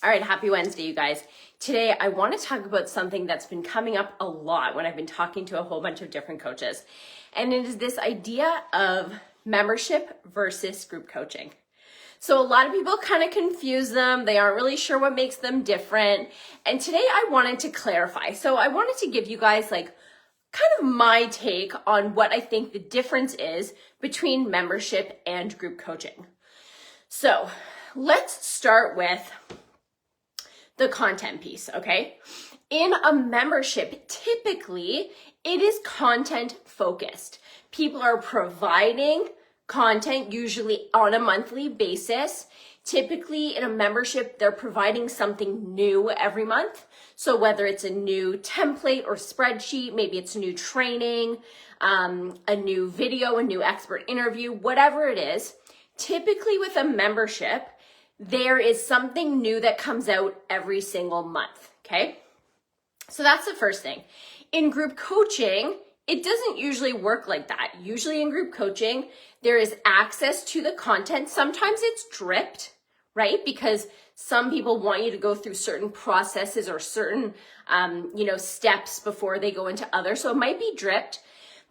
All right, happy Wednesday, you guys. Today, I want to talk about something that's been coming up a lot when I've been talking to a whole bunch of different coaches. And it is this idea of membership versus group coaching. So a lot of people kind of confuse them. They aren't really sure what makes them different. And today I wanted to clarify. So I wanted to give you guys kind of my take on what I think the difference is between membership and group coaching. So let's start with the content piece, okay? In a membership, typically it is content focused. People are providing content usually on a monthly basis. Typically in a membership, they're providing something new every month. So whether it's a new template or spreadsheet, maybe it's new training, a new video, a new expert interview, whatever it is, typically with a membership, there is something new that comes out every single month, okay? So that's the first thing. In group coaching, it doesn't usually work like that. Usually in group coaching, there is access to the content. Sometimes it's dripped, right? Because some people want you to go through certain processes or certain, steps before they go into others. So it might be dripped,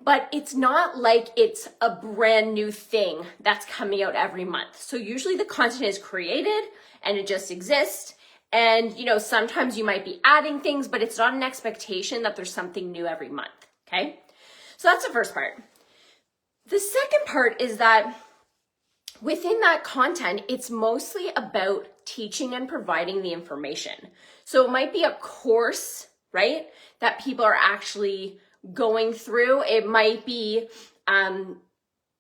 but it's not like it's a brand new thing that's coming out every month. So usually the content is created and it just exists. And, sometimes you might be adding things, but it's not an expectation that there's something new every month. Okay. So that's the first part. The second part is that within that content, it's mostly about teaching and providing the information. So it might be a course, right, that people are actually going through. It might be,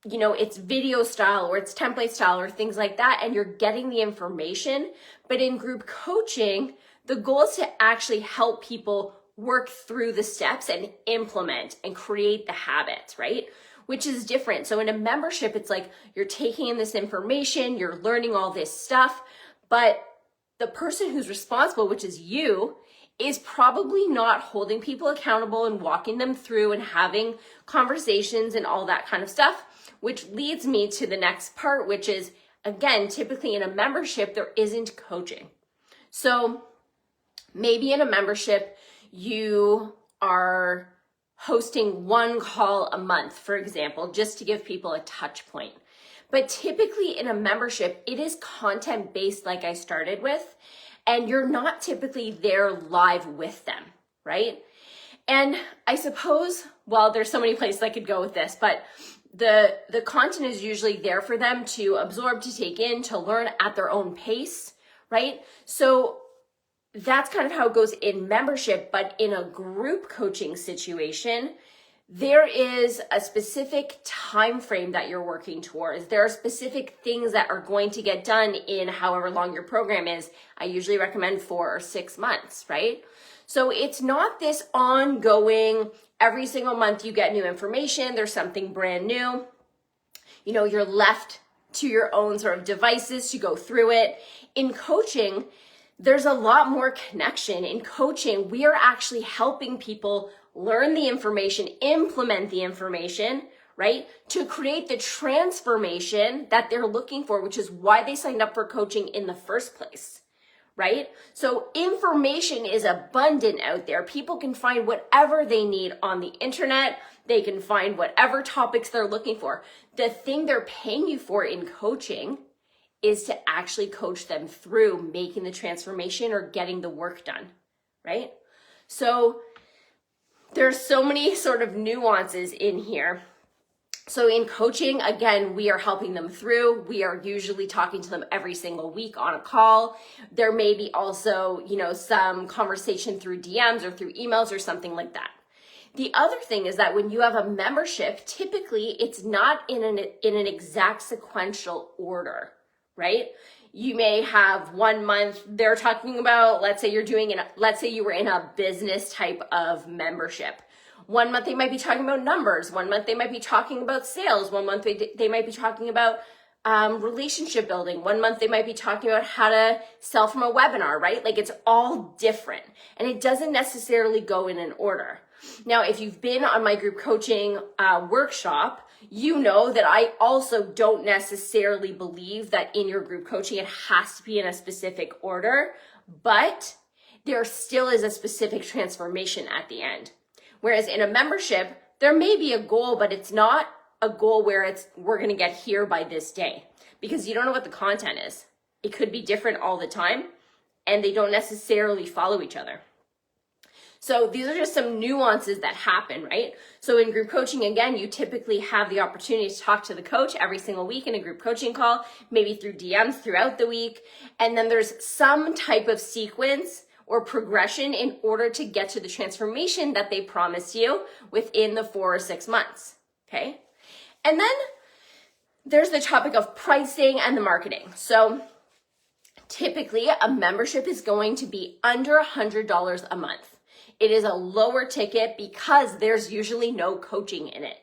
it's video style or it's template style or things like that, and you're getting the information. But in group coaching, the goal is to actually help people work through the steps and implement and create the habits, right? Which is different. So in a membership, it's like you're taking in this information, you're learning all this stuff, but the person who's responsible, which is you, is probably not holding people accountable and walking them through and having conversations and all that kind of stuff, which leads me to the next part, which is, again, typically in a membership, there isn't coaching. So maybe in a membership, you are hosting one call a month, for example, just to give people a touch point. But typically in a membership, it is content based like I started with, and you're not typically there live with them, right? And I suppose, well, there's so many places I could go with this, but the content is usually there for them to absorb, to take in, to learn at their own pace, right? So that's kind of how it goes in membership, but in a group coaching situation, there is a specific time frame that you're working towards. There are specific things that are going to get done in however long your program is. I usually recommend 4 or 6 months, right? So it's not this ongoing, every single month you get new information, there's something brand new. You're left to your own sort of devices to go through it. In coaching, there's a lot more connection. In coaching, we are actually helping people learn the information, implement the information, right? To create the transformation that they're looking for, which is why they signed up for coaching in the first place, right? So information is abundant out there. People can find whatever they need on the internet. They can find whatever topics they're looking for. The thing they're paying you for in coaching is to actually coach them through making the transformation or getting the work done, right? So there's so many sort of nuances in here. So in coaching, again, we are helping them through. We are usually talking to them every single week on a call. There may be also, some conversation through DMs or through emails or something like that. The other thing is that when you have a membership, typically it's not in an exact sequential order, right? You may have 1 month they're talking about, let's say you were in a business type of membership. 1 month they might be talking about numbers. 1 month they might be talking about sales. 1 month they might be talking about relationship building. 1 month they might be talking about how to sell from a webinar, right? Like it's all different and it doesn't necessarily go in an order. Now, if you've been on my group coaching workshop, you know that I also don't necessarily believe that in your group coaching, it has to be in a specific order, but there still is a specific transformation at the end. Whereas in a membership, there may be a goal, but it's not a goal where we're going to get here by this day, because you don't know what the content is. It could be different all the time, and they don't necessarily follow each other. So these are just some nuances that happen, right? So in group coaching, again, you typically have the opportunity to talk to the coach every single week in a group coaching call, maybe through DMs throughout the week. And then there's some type of sequence or progression in order to get to the transformation that they promise you within the 4 or 6 months, okay? And then there's the topic of pricing and the marketing. So typically a membership is going to be under $100 a month. It is a lower ticket because there's usually no coaching in it,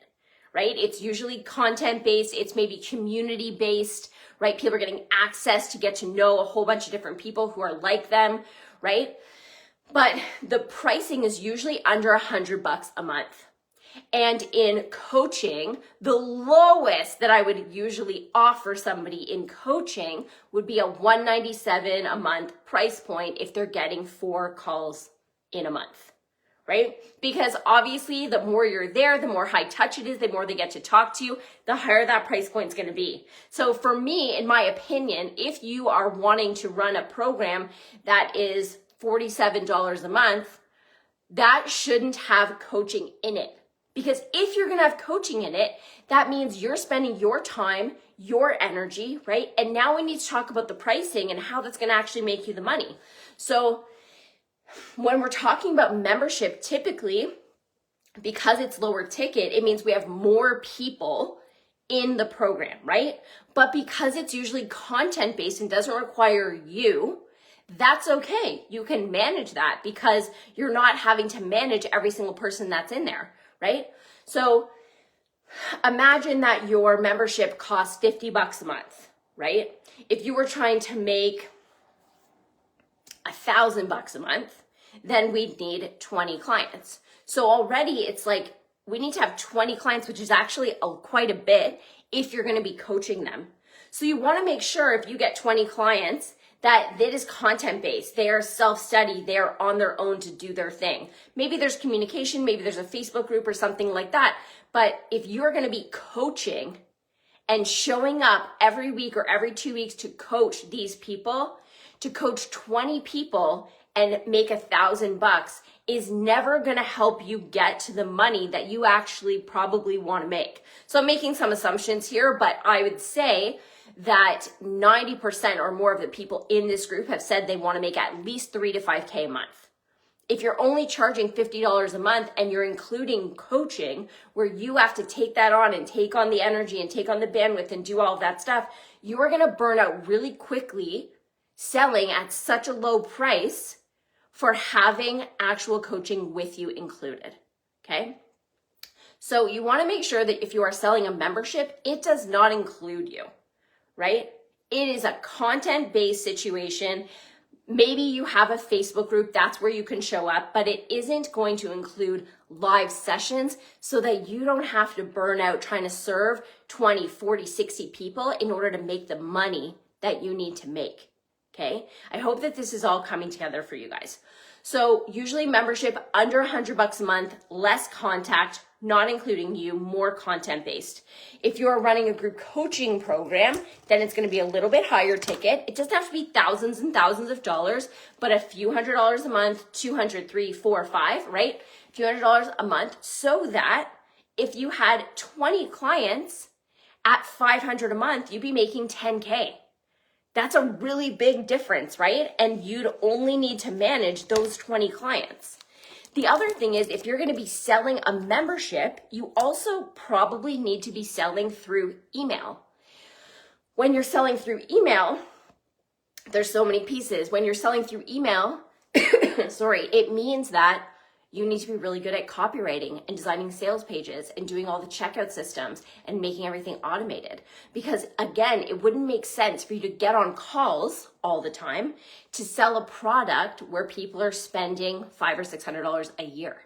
right? It's usually content-based. It's maybe community-based, right? People are getting access to get to know a whole bunch of different people who are like them, right? But the pricing is usually under $100 a month. And in coaching, the lowest that I would usually offer somebody in coaching would be a $197 a month price point if they're getting 4 calls in a month, right? Because obviously the more you're there, the more high touch it is, the more they get to talk to you, the higher that price point is going to be. So for me, in my opinion, if you are wanting to run a program that is $47 a month, that shouldn't have coaching in it. Because if you're going to have coaching in it, that means you're spending your time, your energy, right? And now we need to talk about the pricing and how that's going to actually make you the money. So when we're talking about membership, typically, because it's lower ticket, it means we have more people in the program, right? But because it's usually content-based and doesn't require you, that's okay. You can manage that because you're not having to manage every single person that's in there, right? So imagine that your membership costs $50 a month, right? If you were trying to make $1,000 a month, then we'd need 20 clients. So already it's like we need to have 20 clients, which is actually quite a bit if you're going to be coaching them. So you want to make sure if you get 20 clients that it is content-based. They are self-study. They are on their own to do their thing. Maybe there's communication. Maybe there's a Facebook group or something like that. But if you're going to be coaching and showing up every week or every 2 weeks to coach these people, to coach 20 people and make $1,000 is never going to help you get to the money that you actually probably want to make. So I'm making some assumptions here, but I would say that 90% or more of the people in this group have said they want to make at least 3 to 5K a month. If you're only charging $50 a month and you're including coaching where you have to take that on and take on the energy and take on the bandwidth and do all of that stuff, you are going to burn out really quickly selling at such a low price for having actual coaching with you included, okay? So you want to make sure that if you are selling a membership, it does not include you, right? It is a content-based situation. Maybe you have a Facebook group, that's where you can show up, but it isn't going to include live sessions so that you don't have to burn out trying to serve 20, 40, 60 people in order to make the money that you need to make. Okay, I hope that this is all coming together for you guys. So usually membership under $100 a month, less contact, not including you, more content-based. If you're running a group coaching program, then it's going to be a little bit higher ticket. It doesn't have to be thousands and thousands of dollars, but a few $100s a month, 200, 3, 4, 5, right? A few $100s a month, so that if you had 20 clients at $500 a month, you'd be making 10K. That's a really big difference, right? And you'd only need to manage those 20 clients. The other thing is, if you're going to be selling a membership, you also probably need to be selling through email. When you're selling through email, there's so many pieces. When you're selling through email, it means that you need to be really good at copywriting and designing sales pages and doing all the checkout systems and making everything automated. Because again, it wouldn't make sense for you to get on calls all the time to sell a product where people are spending $500 or $600 a year,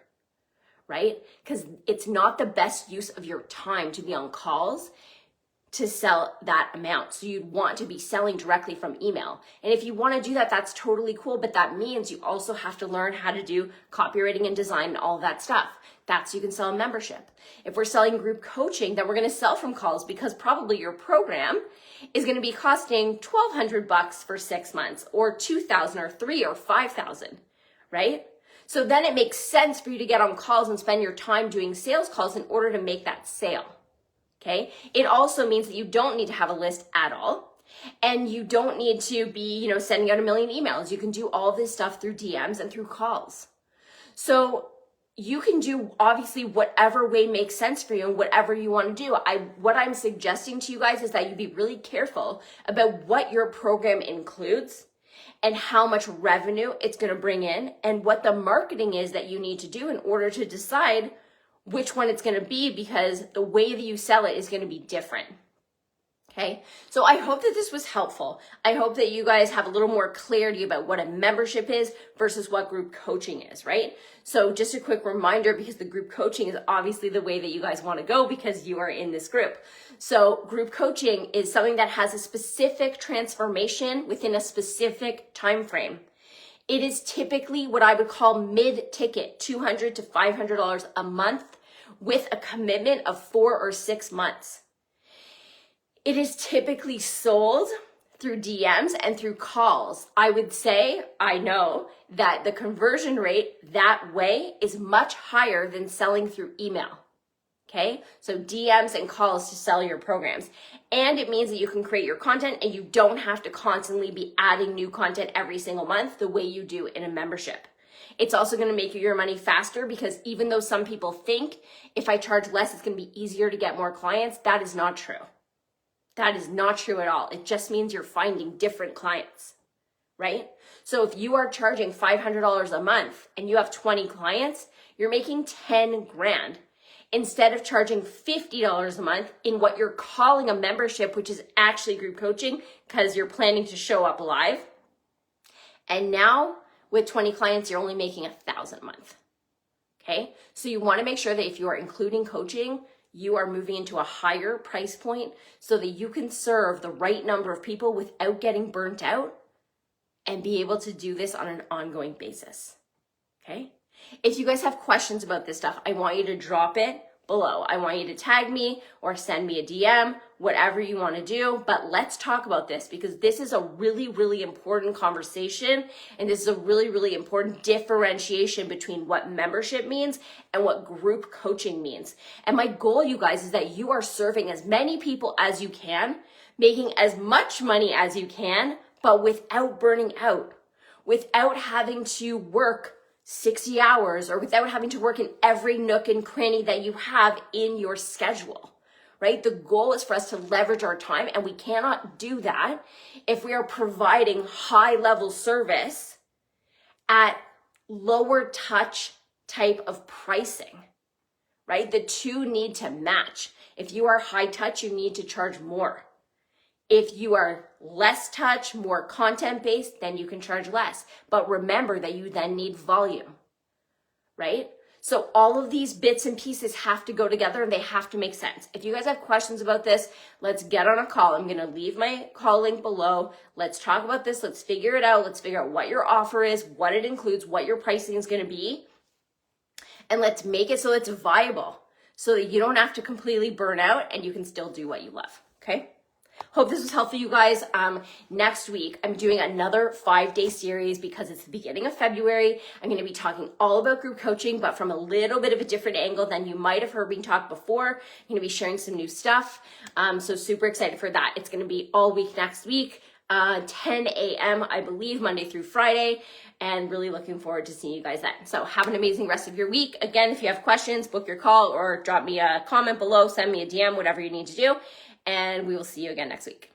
right? Because it's not the best use of your time to be on calls to sell that amount. So you'd want to be selling directly from email. And if you want to do that, that's totally cool. But that means you also have to learn how to do copywriting and design and all of that stuff. That's so you can sell a membership. If we're selling group coaching, then we're going to sell from calls because probably your program is going to be costing $1,200 for 6 months or $2,000 or $3,000 or $5,000, right? So then it makes sense for you to get on calls and spend your time doing sales calls in order to make that sale. Okay. It also means that you don't need to have a list at all. And you don't need to be, sending out a million emails. You can do all this stuff through DMs and through calls. So you can do obviously whatever way makes sense for you and whatever you want to do. What I'm suggesting to you guys is that you be really careful about what your program includes and how much revenue it's going to bring in and what the marketing is that you need to do in order to decide which one it's going to be, because the way that you sell it is going to be different. Okay. So I hope that this was helpful. I hope that you guys have a little more clarity about what a membership is versus what group coaching is, right? So just a quick reminder, because the group coaching is obviously the way that you guys want to go because you are in this group. So group coaching is something that has a specific transformation within a specific time frame. It is typically what I would call mid-ticket, $200 to $500 a month with a commitment of 4 or 6 months. It is typically sold through DMs and through calls. I would say, I know that the conversion rate that way is much higher than selling through email. Okay, so DMs and calls to sell your programs. And it means that you can create your content and you don't have to constantly be adding new content every single month the way you do in a membership. It's also going to make you your money faster, because even though some people think if I charge less, it's going to be easier to get more clients, that is not true. That is not true at all. It just means you're finding different clients, right? So if you are charging $500 a month and you have 20 clients, you're making 10 grand. Instead of charging $50 a month in what you're calling a membership, which is actually group coaching because you're planning to show up live. And now with 20 clients, you're only making $1,000 a month. Okay. So you want to make sure that if you are including coaching, you are moving into a higher price point so that you can serve the right number of people without getting burnt out and be able to do this on an ongoing basis. Okay. If you guys have questions about this stuff, I want you to drop it below. I want you to tag me or send me a DM, whatever you want to do. But let's talk about this, because this is a really, really important conversation. And this is a really, really important differentiation between what membership means and what group coaching means. And my goal, you guys, is that you are serving as many people as you can, making as much money as you can, but without burning out, without having to work 60 hours, or without having to work in every nook and cranny that you have in your schedule, right? The goal is for us to leverage our time, and we cannot do that if we are providing high level service at lower touch type of pricing, right? The two need to match. If you are high touch, you need to charge more. If you are less touch, more content-based, then you can charge less. But remember that you then need volume, right? So all of these bits and pieces have to go together and they have to make sense. If you guys have questions about this, let's get on a call. I'm going to leave my call link below. Let's talk about this. Let's figure it out. Let's figure out what your offer is, what it includes, what your pricing is going to be. And let's make it so it's viable so that you don't have to completely burn out and you can still do what you love, okay? Hope this was helpful, you guys. Next week, I'm doing another 5-day series because it's the beginning of February. I'm going to be talking all about group coaching, but from a little bit of a different angle than you might have heard me talk before. I'm going to be sharing some new stuff. So super excited for that. It's going to be all week next week, 10 a.m., I believe, Monday through Friday, and really looking forward to seeing you guys then. So have an amazing rest of your week. Again, if you have questions, book your call or drop me a comment below, send me a DM, whatever you need to do. And we will see you again next week.